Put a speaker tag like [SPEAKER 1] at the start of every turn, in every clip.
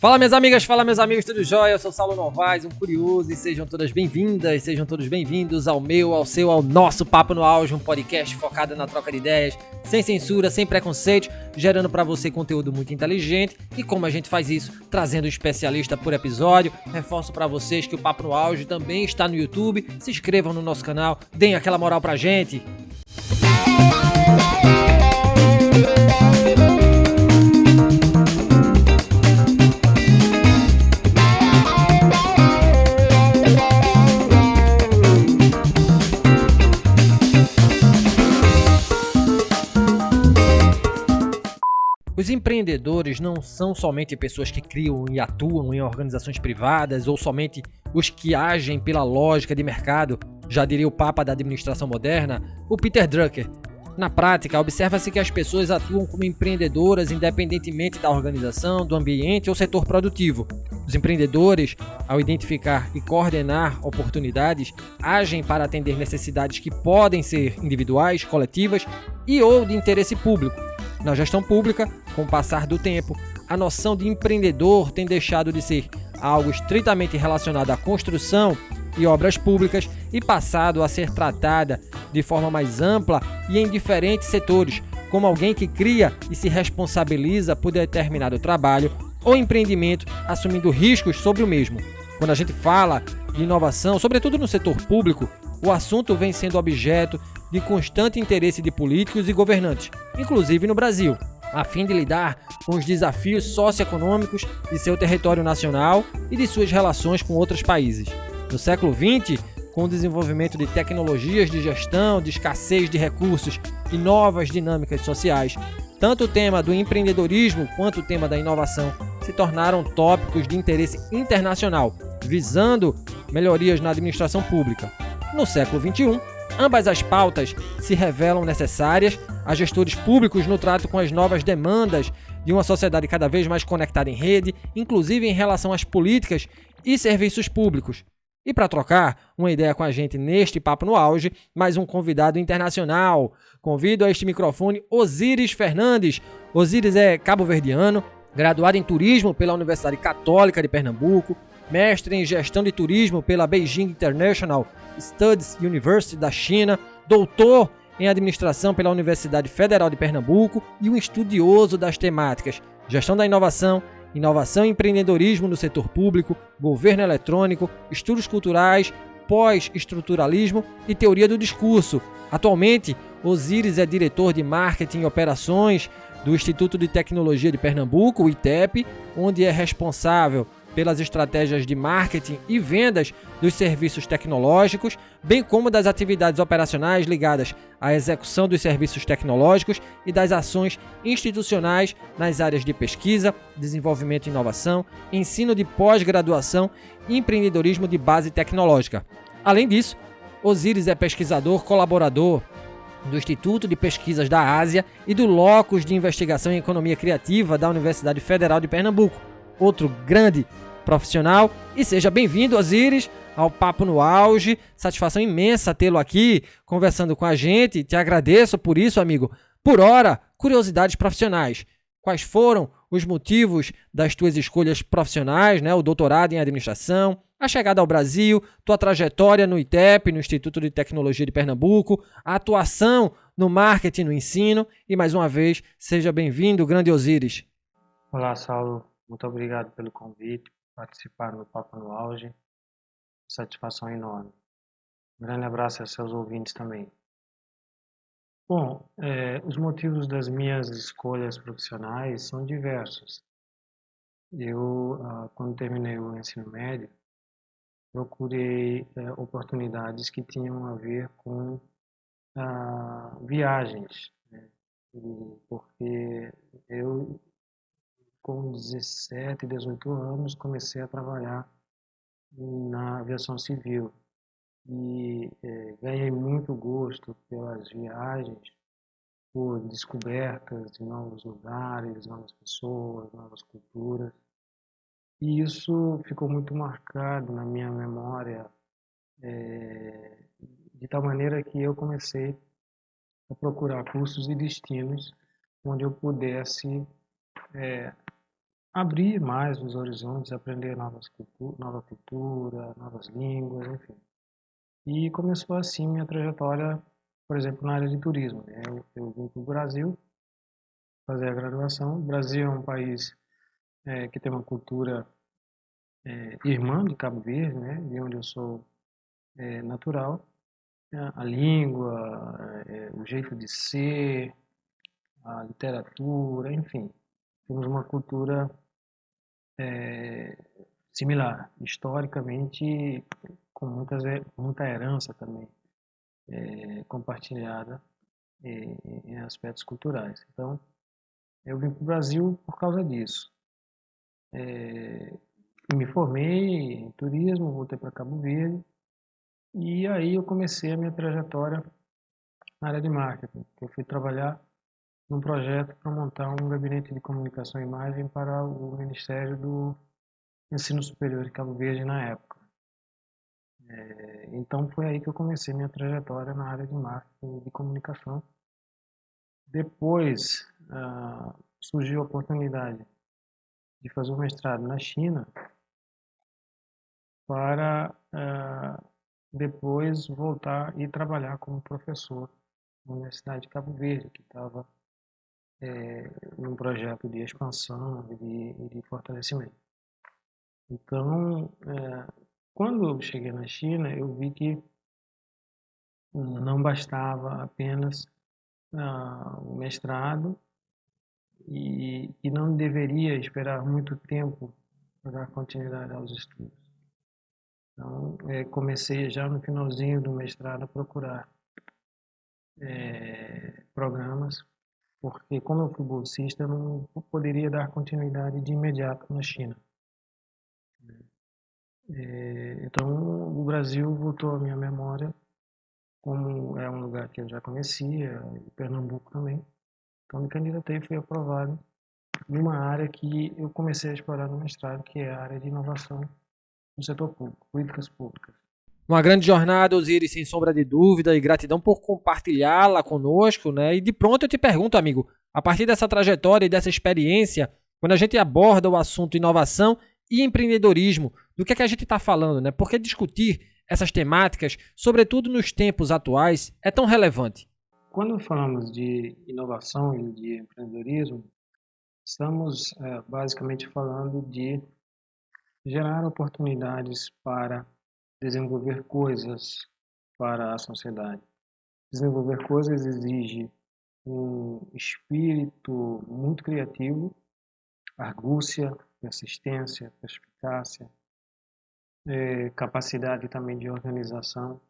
[SPEAKER 1] Fala minhas amigas, fala meus amigos, tudo jóia? Eu sou Saulo Novaes, um curioso, e sejam todas bem-vindas, sejam todos bem-vindos ao meu, ao seu, ao nosso Papo no Auge, um podcast focado na troca de ideias, sem censura, sem preconceito, gerando pra você conteúdo muito inteligente. E como a gente faz isso? Trazendo um especialista por episódio. Reforço pra vocês que o Papo no Auge também está no YouTube. Se inscrevam no nosso canal, deem aquela moral pra gente. Os empreendedores não são somente pessoas que criam e atuam em organizações privadas ou somente os que agem pela lógica de mercado, já diria o papa da administração moderna, o Peter Drucker. Na prática, observa-se que as pessoas atuam como empreendedoras independentemente da organização, do ambiente ou setor produtivo. Os empreendedores, ao identificar e coordenar oportunidades, agem para atender necessidades que podem ser individuais, coletivas e ou de interesse público. Na gestão pública, com o passar do tempo, a noção de empreendedor tem deixado de ser algo estritamente relacionado à construção e obras públicas e passado a ser tratada de forma mais ampla e em diferentes setores, como alguém que cria e se responsabiliza por determinado trabalho ou empreendimento, assumindo riscos sobre o mesmo. Quando a gente fala de inovação, sobretudo no setor público, o assunto vem sendo objeto de constante interesse de políticos e governantes, inclusive no Brasil, a fim de lidar com os desafios socioeconômicos de seu território nacional e de suas relações com outros países. No século XX, com o desenvolvimento de tecnologias de gestão, de escassez de recursos e novas dinâmicas sociais, tanto o tema do empreendedorismo quanto o tema da inovação se tornaram tópicos de interesse internacional, visando melhorias na administração pública. No século XXI, ambas as pautas se revelam necessárias a gestores públicos no trato com as novas demandas de uma sociedade cada vez mais conectada em rede, inclusive em relação às políticas e serviços públicos. E para trocar uma ideia com a gente neste Papo no Auge, mais um convidado internacional. Convido a este microfone Osíris Fernandes. Osíris é cabo-verdiano, graduado em turismo pela Universidade Católica de Pernambuco, mestre em gestão de turismo pela Beijing International Studies University da China, doutor em administração pela Universidade Federal de Pernambuco e um estudioso das temáticas gestão da inovação, inovação e empreendedorismo no setor público, governo eletrônico, estudos culturais, pós-estruturalismo e teoria do discurso. Atualmente, Osíris é diretor de marketing e operações do Instituto de Tecnologia de Pernambuco, o ITEP, onde é responsável pelas estratégias de marketing e vendas dos serviços tecnológicos, bem como das atividades operacionais ligadas à execução dos serviços tecnológicos e das ações institucionais nas áreas de pesquisa, desenvolvimento e inovação, ensino de pós-graduação e empreendedorismo de base tecnológica. Além disso, Osíris é pesquisador colaborador do Instituto de Pesquisas da Ásia e do Locus de Investigação em Economia Criativa da Universidade Federal de Pernambuco. Outro grande profissional. E seja bem-vindo, Osíris, ao Papo no Auge. Satisfação imensa tê-lo aqui conversando com a gente. Te agradeço por isso, amigo. Por hora, curiosidades profissionais. Quais foram os motivos das tuas escolhas profissionais, né? O doutorado em administração, a chegada ao Brasil, tua trajetória no ITEP, no Instituto de Tecnologia de Pernambuco, a atuação no marketing, no ensino. E mais uma vez, seja bem-vindo, grande Osíris.
[SPEAKER 2] Olá, Saulo. Muito obrigado pelo convite, participar do Papo no Auge. Satisfação enorme. Um grande abraço aos seus ouvintes também. Bom, os motivos das minhas escolhas profissionais são diversos. Eu, quando terminei o ensino médio, procurei oportunidades que tinham a ver com viagens, né? Porque eu, com 17, 18 anos, comecei a trabalhar na aviação civil e ganhei muito gosto pelas viagens, por descobertas de novos lugares, novas pessoas, novas culturas. E isso ficou muito marcado na minha memória, de tal maneira que eu comecei a procurar cursos e destinos onde eu pudesse abrir mais os horizontes, aprender nova cultura, novas línguas, enfim. E começou assim minha trajetória, por exemplo, na área de turismo, né? Eu vim para o Brasil fazer a graduação. O Brasil é um país que tem uma cultura irmã de Cabo Verde, né? De onde eu sou natural. A língua, o jeito de ser, a literatura, enfim. Temos uma cultura similar, historicamente, com muita herança também compartilhada em aspectos culturais. Então, eu vim para o Brasil por causa disso. Me formei em turismo, voltei para Cabo Verde e aí eu comecei a minha trajetória na área de marketing. Eu fui trabalhar num projeto para montar um gabinete de comunicação e imagem para o Ministério do Ensino Superior de Cabo Verde na época. Então foi aí que eu comecei minha trajetória na área de marketing e de comunicação. Depois surgiu a oportunidade de fazer um mestrado na China para depois voltar e trabalhar como professor na Universidade de Cabo Verde, que estava num projeto de expansão e de fortalecimento. Então, quando eu cheguei na China, eu vi que não bastava apenas o mestrado e não deveria esperar muito tempo para dar continuidade aos estudos. Então, comecei já no finalzinho do mestrado a procurar programas, porque como eu fui bolsista, eu não poderia dar continuidade de imediato na China. Então, o Brasil voltou à minha memória, como é um lugar que eu já conhecia, e Pernambuco também. Então, me candidatei e fui aprovado numa área que eu comecei a explorar no mestrado, que é a área de inovação no setor público, políticas públicas.
[SPEAKER 1] Uma grande jornada, Osiris, sem sombra de dúvida, e gratidão por compartilhá-la conosco, né? E de pronto eu te pergunto, amigo, a partir dessa trajetória e dessa experiência, quando a gente aborda o assunto inovação e empreendedorismo, do que é que a gente está falando, né? Porque discutir essas temáticas, sobretudo nos tempos atuais, é tão relevante.
[SPEAKER 2] Quando falamos de inovação e de empreendedorismo, estamos basicamente falando de gerar oportunidades para desenvolver coisas para a sociedade. Desenvolver coisas exige um espírito muito criativo, argúcia, persistência, perspicácia, capacidade também de organização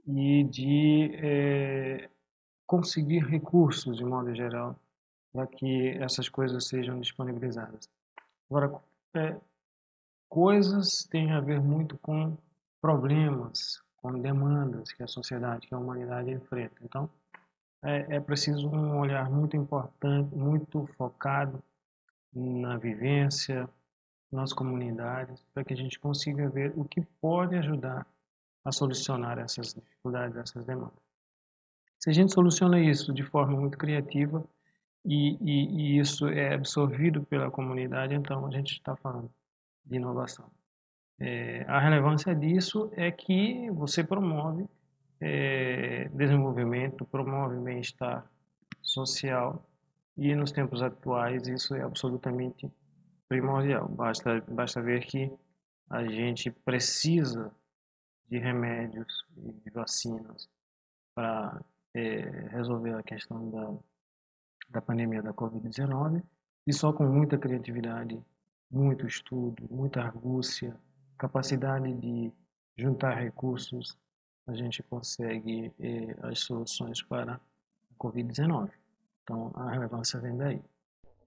[SPEAKER 2] e de conseguir recursos, de modo geral, para que essas coisas sejam disponibilizadas. Agora, coisas têm a ver muito com problemas, com demandas que a sociedade, que a humanidade enfrenta. Então, é preciso um olhar muito importante, muito focado na vivência, nas comunidades, para que a gente consiga ver o que pode ajudar a solucionar essas dificuldades, essas demandas. Se a gente soluciona isso de forma muito criativa e isso é absorvido pela comunidade, então a gente está falando de inovação. A relevância disso é que você promove desenvolvimento, promove bem-estar social e nos tempos atuais isso é absolutamente primordial. Basta ver que a gente precisa de remédios e de vacinas para resolver a questão da pandemia da Covid-19 e só com muita criatividade, muito estudo, muita argúcia, capacidade de juntar recursos, a gente consegue as soluções para a Covid-19. Então, a relevância vem daí.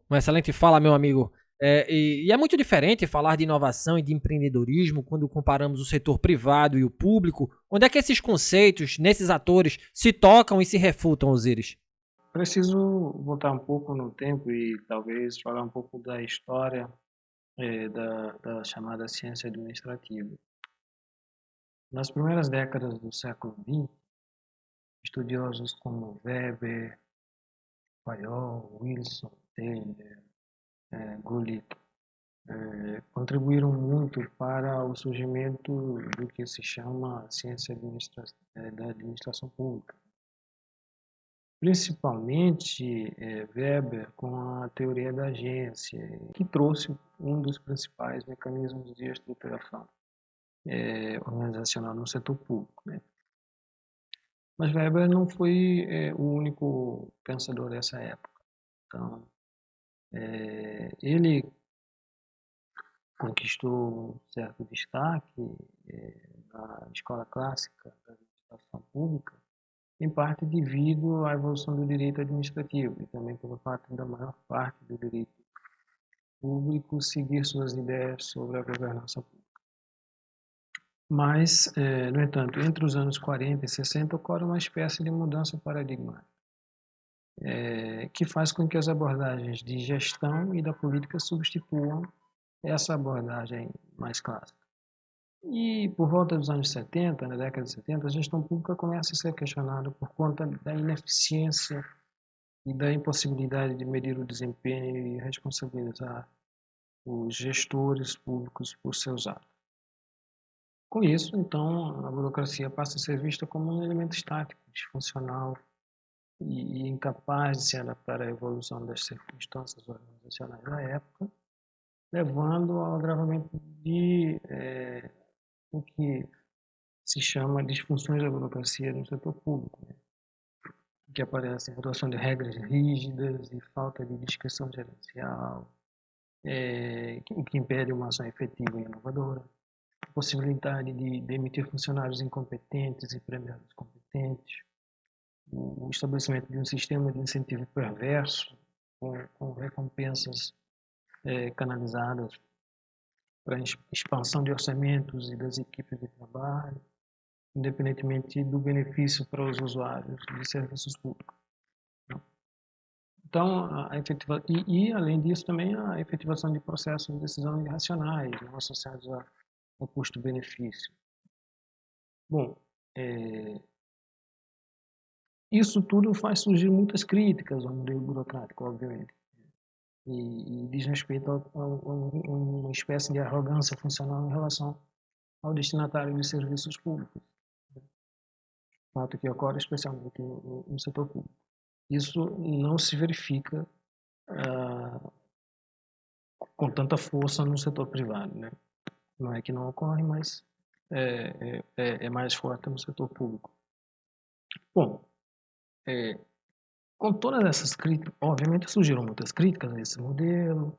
[SPEAKER 1] Uma excelente fala, meu amigo. E é muito diferente falar de inovação e de empreendedorismo quando comparamos o setor privado e o público. Onde é que esses conceitos, nesses atores, se tocam e se refutam, Osiris?
[SPEAKER 2] Preciso voltar um pouco no tempo e talvez falar um pouco da história da chamada ciência administrativa. Nas primeiras décadas do século XX, estudiosos como Weber, Fayol, Wilson, Taylor, Gullit, contribuíram muito para o surgimento do que se chama ciência da administração pública. Principalmente Weber com a teoria da agência, que trouxe um dos principais mecanismos de estruturação organizacional no setor público, né? Mas Weber não foi o único pensador dessa época. Então, ele conquistou um certo destaque na escola clássica da administração pública, em parte devido à evolução do direito administrativo e também pelo fato da maior parte do direito público seguir suas ideias sobre a governança pública. Mas, no entanto, entre os anos 40 e 60 ocorre uma espécie de mudança paradigmática, que faz com que as abordagens de gestão e da política substituam essa abordagem mais clássica. E por volta dos anos 70, na década de 70, a gestão pública começa a ser questionada por conta da ineficiência e da impossibilidade de medir o desempenho e responsabilizar os gestores públicos por seus atos. Com isso, então, a burocracia passa a ser vista como um elemento estático, disfuncional e incapaz de se adaptar à evolução das circunstâncias organizacionais da época, levando ao agravamento de o que se chama disfunções da burocracia no setor público, né? Que aparecem a adoção de regras rígidas e falta de discrição gerencial, o que impede uma ação efetiva e inovadora, a possibilidade de demitir funcionários incompetentes e premiar os competentes, o estabelecimento de um sistema de incentivo perverso, com recompensas canalizadas para a expansão de orçamentos e das equipes de trabalho, independentemente do benefício para os usuários de serviços públicos. Então, além disso, também a efetivação de processos de decisão irracionais, não associados ao custo-benefício. Bom, isso tudo faz surgir muitas críticas ao modelo burocrático, obviamente, e diz respeito a uma espécie de arrogância funcional em relação ao destinatário de serviços públicos, fato que ocorre especialmente no setor público. Isso não se verifica com tanta força no setor privado, né? Não é que não ocorre, mas é mais forte no setor público. Bom, com todas essas críticas, obviamente surgiram muitas críticas a esse modelo,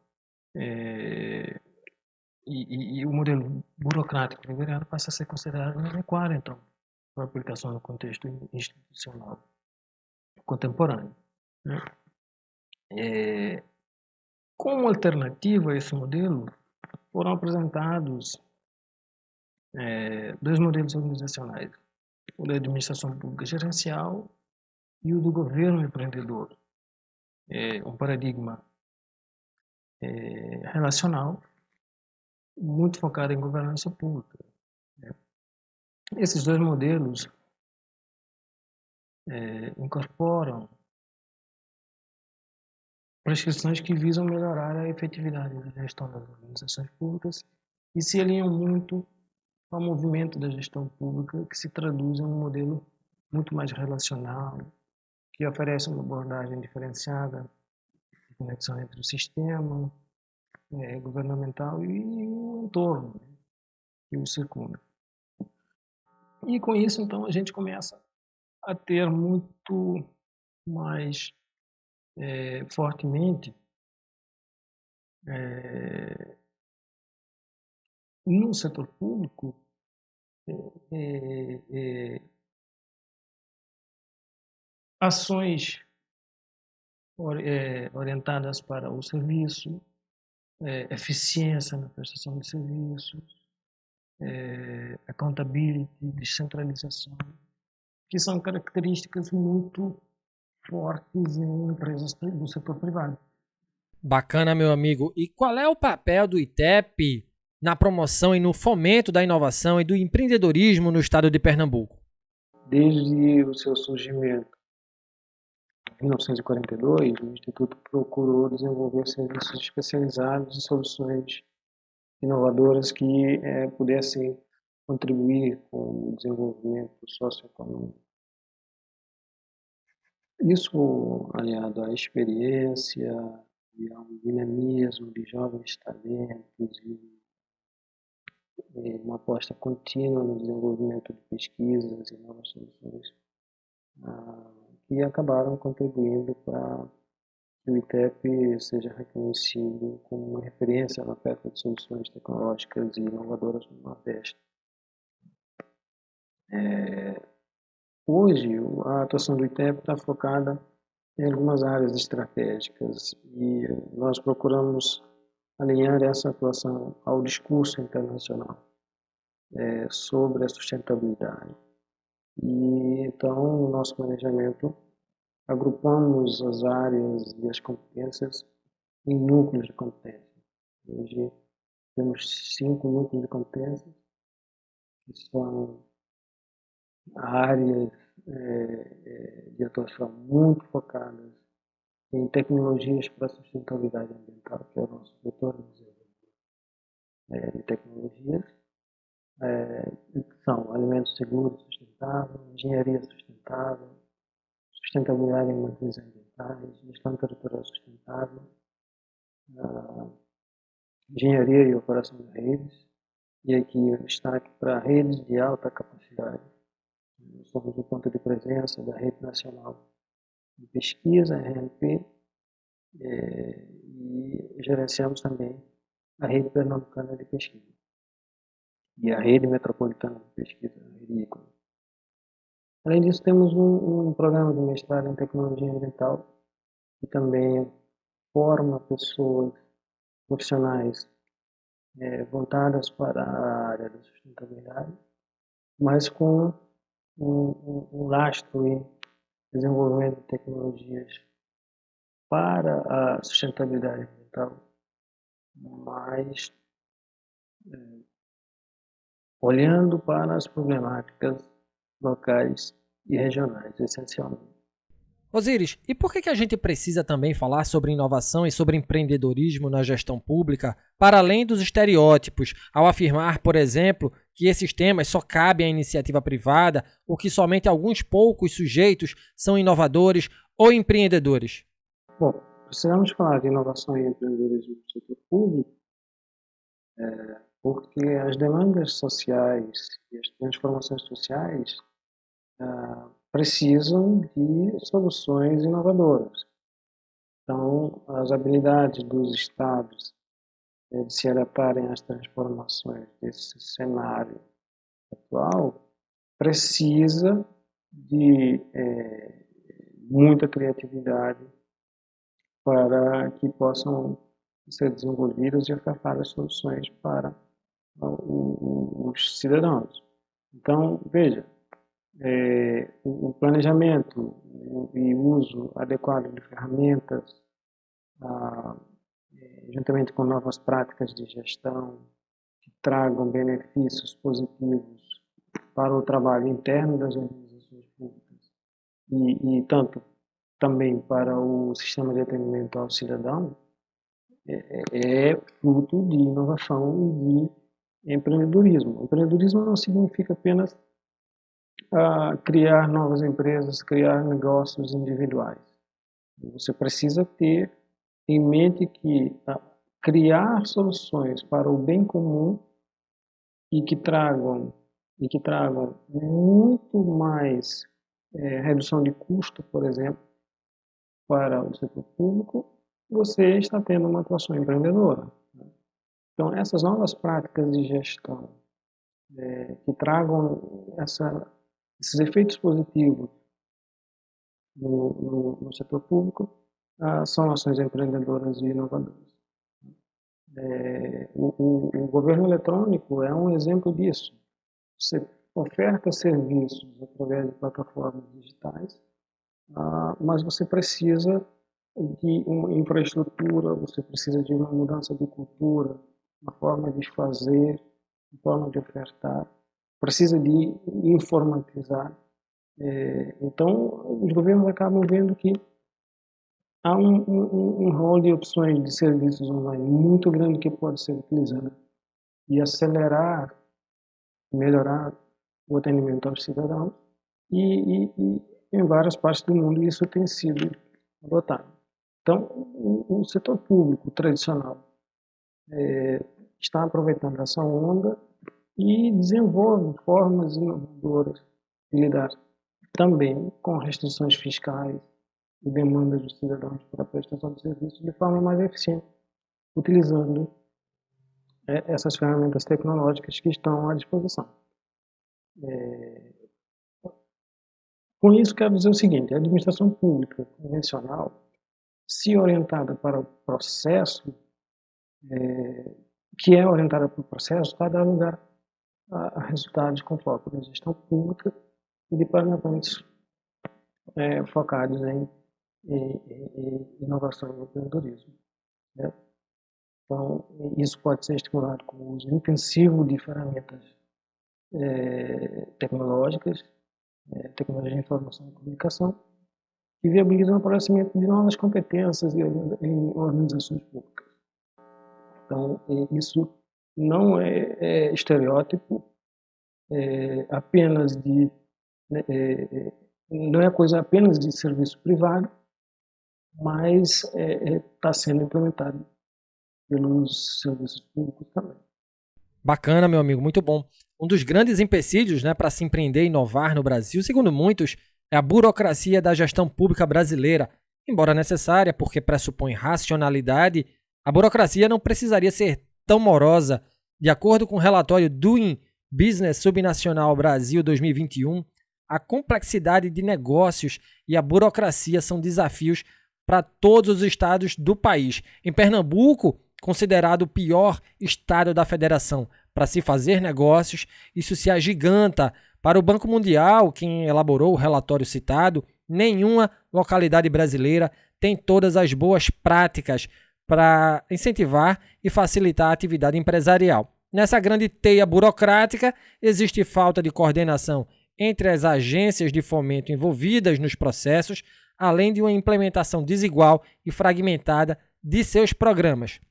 [SPEAKER 2] e o modelo burocrático liberiano passa a ser considerado inadequado, então, para aplicação no contexto institucional contemporâneo, né? Como alternativa a esse modelo, foram apresentados dois modelos organizacionais, o da administração pública gerencial e o do governo empreendedor, um paradigma relacional muito focado em governança pública. Esses dois modelos incorporam prescrições que visam melhorar a efetividade da gestão das organizações públicas e se alinham muito ao movimento da gestão pública, que se traduz em um modelo muito mais relacional, que oferece uma abordagem diferenciada de conexão entre o sistema governamental e o entorno, né, que o circunda. E com isso, então, a gente começa a ter muito mais fortemente no setor público ações orientadas para o serviço, eficiência na prestação de serviços, accountability, descentralização, que são características muito fortes em empresas do setor privado.
[SPEAKER 1] Bacana, meu amigo. E qual é o papel do ITEP na promoção e no fomento da inovação e do empreendedorismo no estado de Pernambuco?
[SPEAKER 2] Desde o seu surgimento, 1942, o Instituto procurou desenvolver serviços especializados e soluções inovadoras que pudessem contribuir com o desenvolvimento socioeconômico. Isso, aliado à experiência e ao dinamismo de jovens talentos e uma aposta contínua no desenvolvimento de pesquisas e novas soluções, que acabaram contribuindo para que o ITEP seja reconhecido como uma referência na oferta de soluções tecnológicas e inovadoras no Nordeste. Hoje, a atuação do ITEP está focada em algumas áreas estratégicas e nós procuramos alinhar essa atuação ao discurso internacional sobre a sustentabilidade. E então, no nosso planejamento, agrupamos as áreas e as competências em núcleos de competência. Hoje temos 5 núcleos de competência, que são áreas de atuação muito focadas em tecnologias para a sustentabilidade ambiental, que é o nosso vetor de desenvolvimento de tecnologias, que são alimentos seguros, sustentáveis, engenharia sustentável, sustentabilidade em matrizes ambientais, gestão territorial sustentável, engenharia e operação de redes, e aqui o destaque para redes de alta capacidade. Nós somos o ponto de presença da Rede Nacional de Pesquisa, RNP, e gerenciamos também a Rede Pernambucana de Pesquisa e a Rede Metropolitana de Pesquisa, a Rede ICO. Além disso, temos um programa de mestrado em Tecnologia Ambiental, que também forma pessoas profissionais voltadas para a área da sustentabilidade, mas com um lastro em desenvolvimento de tecnologias para a sustentabilidade ambiental, mas olhando para as problemáticas locais e regionais, essencialmente.
[SPEAKER 1] Osíris, e por que a gente precisa também falar sobre inovação e sobre empreendedorismo na gestão pública, para além dos estereótipos, ao afirmar, por exemplo, que esses temas só cabem à iniciativa privada ou que somente alguns poucos sujeitos são inovadores ou empreendedores?
[SPEAKER 2] Bom, precisamos falar de inovação e empreendedorismo no setor público, porque as demandas sociais e as transformações sociais precisam de soluções inovadoras. Então, as habilidades dos estados de se adaptarem às transformações desse cenário atual precisa de muita criatividade para que possam ser desenvolvidas e ofertadas soluções para os cidadãos. Então, veja, o planejamento e o uso adequado de ferramentas, juntamente com novas práticas de gestão que tragam benefícios positivos para o trabalho interno das organizações públicas e tanto também para o sistema de atendimento ao cidadão, é fruto de inovação e de empreendedorismo. Empreendedorismo não significa apenas criar novas empresas, criar negócios individuais. Você precisa ter em mente que criar soluções para o bem comum e que tragam muito mais redução de custo, por exemplo, para o setor público, você está tendo uma atuação empreendedora. Então, essas novas práticas de gestão que tragam esses efeitos positivos no setor público são ações empreendedoras e inovadoras. O governo eletrônico é um exemplo disso. Você oferta serviços através de plataformas digitais, mas você precisa de uma infraestrutura, você precisa de uma mudança de cultura, uma forma de fazer, uma forma de ofertar, precisa de informatizar. Então, os governos acabam vendo que há um rol de opções de serviços online muito grande que pode ser utilizado e acelerar, melhorar o atendimento aos cidadãos e em várias partes do mundo isso tem sido adotado. Então, o setor público tradicional está aproveitando essa onda e desenvolve formas inovadoras de lidar também com restrições fiscais e demandas dos cidadãos para a prestação de serviços de forma mais eficiente, utilizando essas ferramentas tecnológicas que estão à disposição. Com isso, quero dizer o seguinte: a administração pública convencional, se orientada para o processo, que é orientada para o processo, vai dar lugar a resultados com foco na gestão pública e departamentos focados em inovação e empreendedorismo. Né? Então, isso pode ser estimulado com o uso intensivo de ferramentas tecnológicas, tecnologia de informação e comunicação, que viabilizam o aparecimento de novas competências em organizações públicas. Então, isso não é estereótipo, apenas de não é coisa apenas de serviço privado, mas está sendo implementado pelos serviços públicos também.
[SPEAKER 1] Bacana, meu amigo, muito bom. Um dos grandes empecilhos, né, para se empreender e inovar no Brasil, segundo muitos, é a burocracia da gestão pública brasileira. Embora necessária, porque pressupõe racionalidade, a burocracia não precisaria ser tão morosa. De acordo com o relatório Doing Business Subnacional Brasil 2021, a complexidade de negócios e a burocracia são desafios para todos os estados do país. Em Pernambuco, considerado o pior estado da federação para se fazer negócios, isso se agiganta. Para o Banco Mundial, quem elaborou o relatório citado, nenhuma localidade brasileira tem todas as boas práticas para incentivar e facilitar a atividade empresarial. Nessa grande teia burocrática, existe falta de coordenação entre as agências de fomento envolvidas nos processos, além de uma implementação desigual e fragmentada de seus programas.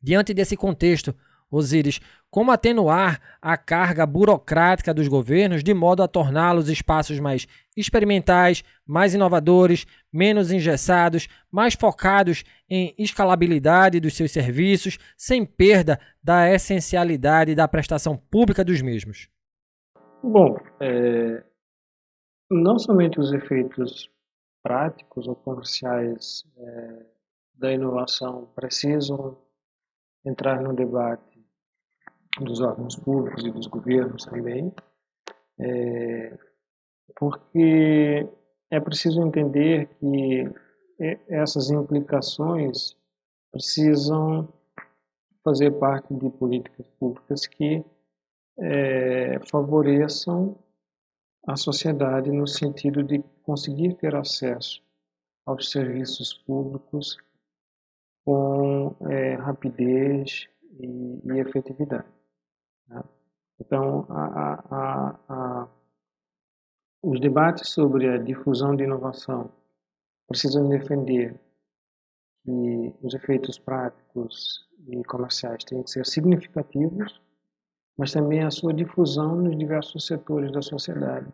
[SPEAKER 1] Diante desse contexto, Osíris, como atenuar a carga burocrática dos governos de modo a torná-los espaços mais experimentais, mais inovadores, menos engessados, mais focados em escalabilidade dos seus serviços, sem perda da essencialidade da prestação pública dos mesmos?
[SPEAKER 2] Bom, não somente os efeitos práticos ou comerciais da inovação precisam entrar no debate dos órgãos públicos e dos governos também, porque é preciso entender que essas implicações precisam fazer parte de políticas públicas que favoreçam a sociedade no sentido de conseguir ter acesso aos serviços públicos com rapidez e efetividade. Né? Então, os debates sobre a difusão de inovação precisam defender que os efeitos práticos e comerciais têm que ser significativos, mas também a sua difusão nos diversos setores da sociedade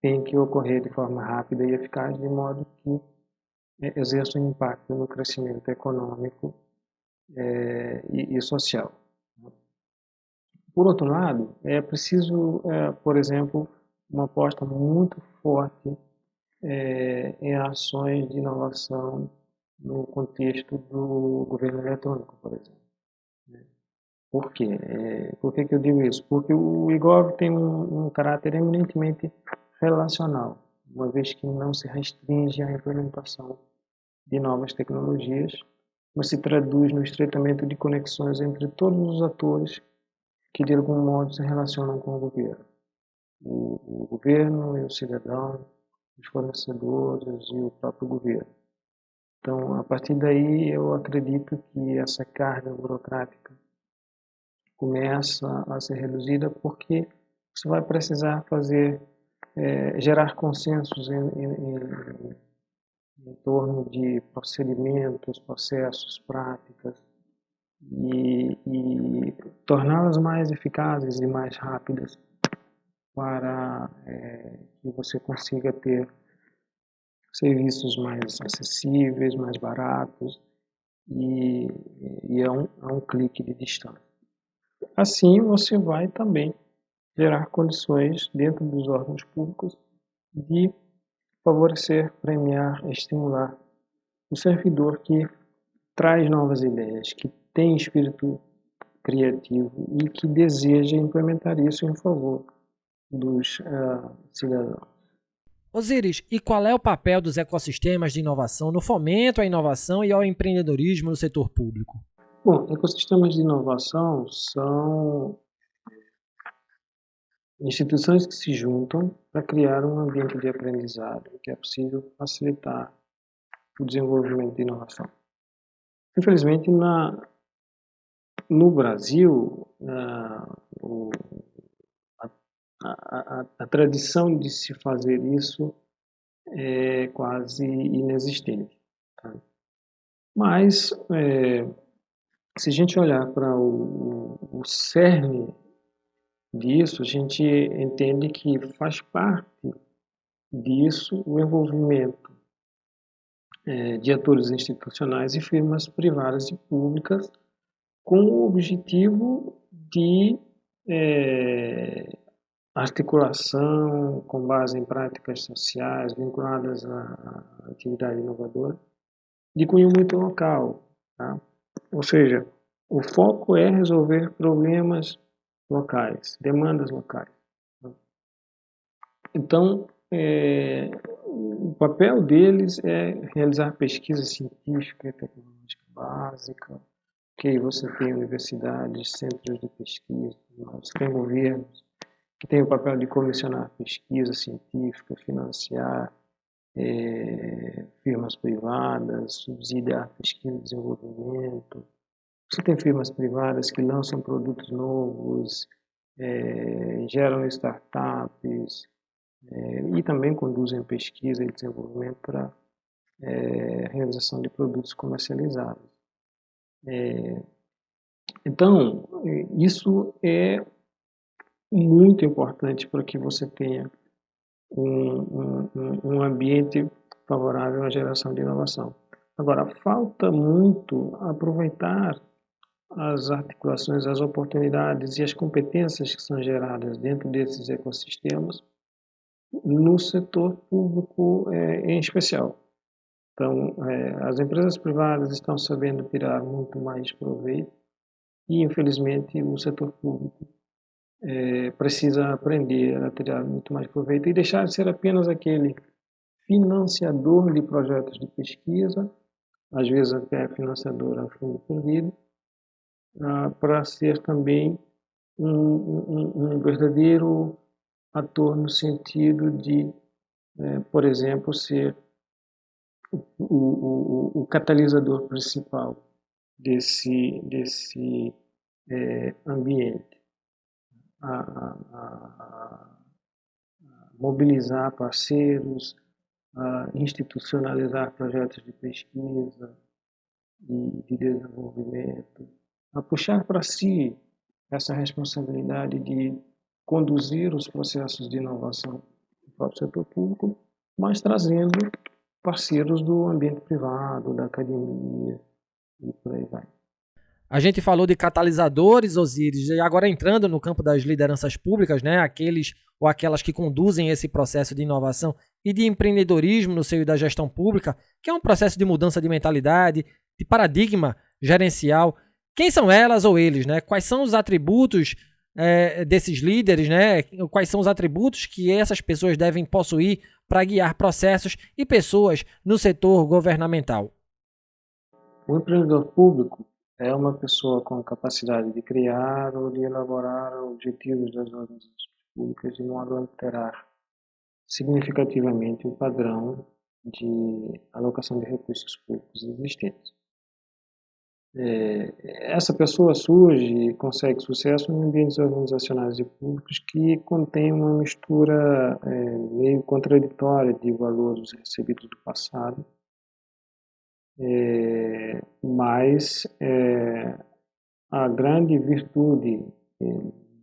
[SPEAKER 2] tem que ocorrer de forma rápida e eficaz, de modo que exerça um impacto no crescimento econômico e social. Por outro lado, é preciso, por exemplo, uma aposta muito forte em ações de inovação no contexto do governo eletrônico, por exemplo. Por quê? Por que eu digo isso? Porque o IGOV tem um caráter eminentemente relacional, uma vez que não se restringe à implementação de novas tecnologias, mas se traduz no estreitamento de conexões entre todos os atores que de algum modo se relacionam com o governo. O governo e o cidadão, os fornecedores e o próprio governo. Então, a partir daí, eu acredito que essa carga burocrática começa a ser reduzida porque você vai precisar gerar consensos em torno de procedimentos, processos, práticas e torná-las mais eficazes e mais rápidas para que você consiga ter serviços mais acessíveis, mais baratos e, e a um clique de distância. Assim, você vai também gerar condições dentro dos órgãos públicos de favorecer, premiar, estimular o servidor que traz novas ideias, que tem espírito criativo e que deseja implementar isso em favor dos cidadãos.
[SPEAKER 1] Osíris, e qual é o papel dos ecossistemas de inovação no fomento à inovação e ao empreendedorismo no setor público?
[SPEAKER 2] Bom, ecossistemas de inovação são instituições que se juntam para criar um ambiente de aprendizado que é possível facilitar o desenvolvimento de inovação. Infelizmente, no Brasil, a tradição de se fazer isso é quase inexistente. Tá? Mas, se a gente olhar para o cerne disso, a gente entende que faz parte disso o envolvimento de atores institucionais e firmas privadas e públicas com o objetivo de articulação com base em práticas sociais vinculadas à atividade inovadora de cunho muito local. Tá? Ou seja, o foco é resolver problemas locais, demandas locais. Então, o papel deles é realizar pesquisa científica e tecnológica básica, que aí você tem universidades, centros de pesquisa, você tem governos que têm o papel de comissionar pesquisa científica, financiar firmas privadas, subsidiar pesquisa e desenvolvimento. Você tem firmas privadas que lançam produtos novos, geram startups e também conduzem pesquisa e desenvolvimento para realização de produtos comercializáveis. Então, isso é muito importante para que você tenha um ambiente favorável à geração de inovação. Agora, falta muito aproveitar as articulações, as oportunidades e as competências que são geradas dentro desses ecossistemas no setor público em especial. Então, as empresas privadas estão sabendo tirar muito mais proveito e, infelizmente, o setor público precisa aprender a tirar muito mais proveito e deixar de ser apenas aquele financiador de projetos de pesquisa, às vezes até financiador a fundo perdido, para ser também um verdadeiro ator no sentido de, por exemplo, ser o catalisador principal desse ambiente. A mobilizar parceiros, a institucionalizar projetos de pesquisa e de desenvolvimento, a puxar para si essa responsabilidade de conduzir os processos de inovação do próprio setor público, mas trazendo parceiros do ambiente privado, da academia e por aí vai.
[SPEAKER 1] A gente falou de catalisadores, Osíris, e agora entrando no campo das lideranças públicas, né, aqueles ou aquelas que conduzem esse processo de inovação e de empreendedorismo no seio da gestão pública, que é um processo de mudança de mentalidade, de paradigma gerencial. Quem são elas ou eles, né? Quais são os atributos desses líderes, né? Quais são os atributos que essas pessoas devem possuir para guiar processos e pessoas no setor governamental?
[SPEAKER 2] O empreendedor público é uma pessoa com capacidade de criar ou de elaborar objetivos das organizações públicas de modo a alterar significativamente o padrão de alocação de recursos públicos existentes. Essa pessoa surge e consegue sucesso em ambientes organizacionais e públicos que contêm uma mistura meio contraditória de valores recebidos do passado Mas a grande virtude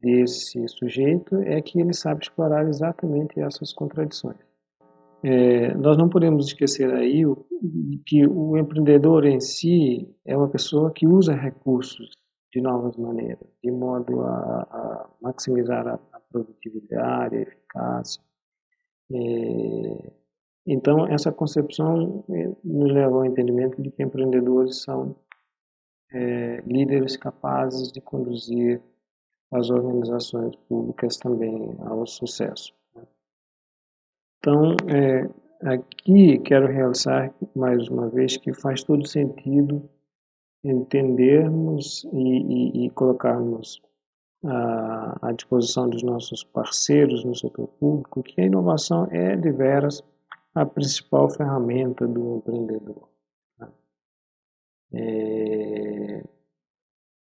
[SPEAKER 2] desse sujeito é que ele sabe explorar exatamente essas contradições. Nós não podemos esquecer aí que o empreendedor em si é uma pessoa que usa recursos de novas maneiras, de modo a maximizar a produtividade, a eficácia. Então, essa concepção nos leva ao entendimento de que empreendedores são líderes capazes de conduzir as organizações públicas também ao sucesso. Então, aqui quero realçar mais uma vez que faz todo sentido entendermos e colocarmos à disposição dos nossos parceiros no setor público que a inovação é, de veras, a principal ferramenta do empreendedor.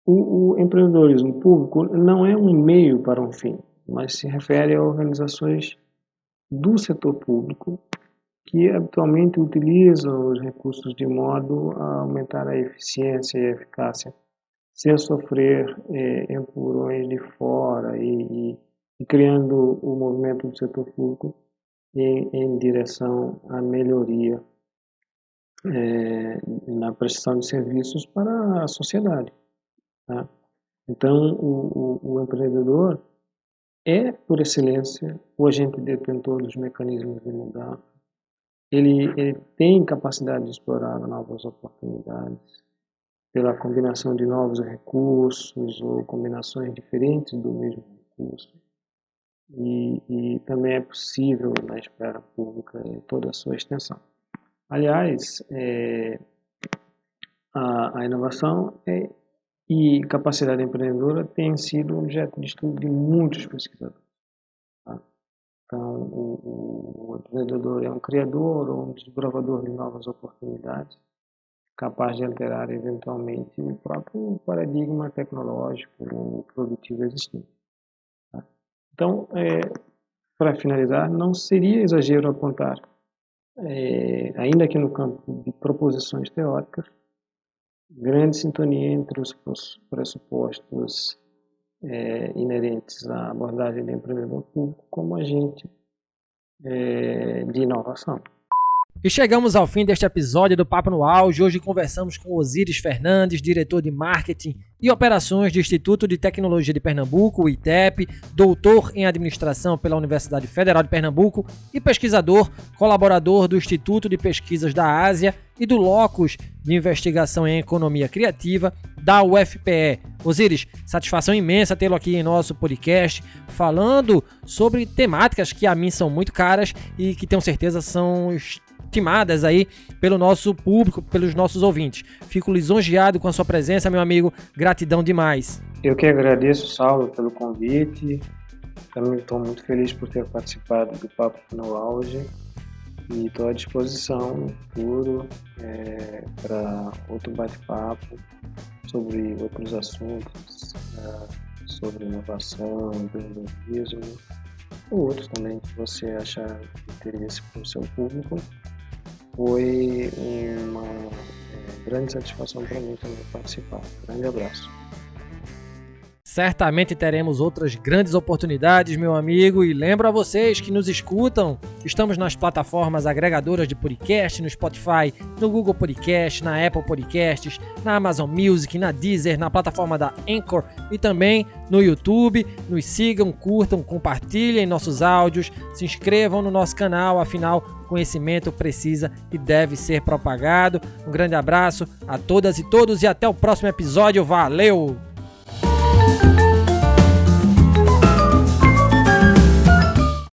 [SPEAKER 2] O empreendedorismo público não é um meio para um fim, mas se refere a organizações do setor público que habitualmente utilizam os recursos de modo a aumentar a eficiência e a eficácia, sem sofrer empurrões de fora e criando o movimento do setor público em direção à melhoria na prestação de serviços para a sociedade. Tá? Então, o empreendedor é, por excelência, o agente detentor dos mecanismos de mudança. Ele tem capacidade de explorar novas oportunidades pela combinação de novos recursos ou combinações diferentes do mesmo recurso. E também é possível na esfera pública em toda a sua extensão. Aliás, a inovação e capacidade empreendedora tem sido objeto de estudo de muitos pesquisadores. Tá? Então, o empreendedor é um criador ou um desbravador de novas oportunidades, capaz de alterar eventualmente o próprio paradigma tecnológico ou produtivo existente. Tá? Então, para finalizar, não seria exagero apontar, ainda que no campo de proposições teóricas, grande sintonia entre os pressupostos inerentes à abordagem do empreendedor público como agente de inovação.
[SPEAKER 1] E chegamos ao fim deste episódio do Papo no Auge. Hoje conversamos com Osíris Fernandes, diretor de Marketing e Operações do Instituto de Tecnologia de Pernambuco, o ITEP, doutor em Administração pela Universidade Federal de Pernambuco e pesquisador, colaborador do Instituto de Pesquisas da Ásia e do Locus de Investigação em Economia Criativa da UFPE. Osíris, satisfação imensa tê-lo aqui em nosso podcast, falando sobre temáticas que a mim são muito caras e que tenho certeza são estimadas aí pelo nosso público, pelos nossos ouvintes. Fico lisonjeado com a sua presença, meu amigo. Gratidão demais.
[SPEAKER 2] Eu que agradeço, Saulo, pelo convite. Também estou muito feliz por ter participado do Papo no Auge e estou à disposição no futuro para outro bate-papo sobre outros assuntos, sobre inovação, empreendedorismo, ou outros também que você achar de interesse para o seu público. Foi uma grande satisfação para mim também participar. Grande abraço.
[SPEAKER 1] Certamente teremos outras grandes oportunidades, meu amigo, e lembro a vocês que nos escutam, estamos nas plataformas agregadoras de podcast, no Spotify, no Google Podcast, na Apple Podcasts, na Amazon Music, na Deezer, na plataforma da Anchor e também no YouTube. Nos sigam, curtam, compartilhem nossos áudios, se inscrevam no nosso canal, afinal, conhecimento precisa e deve ser propagado. Um grande abraço a todas e todos e até o próximo episódio. Valeu!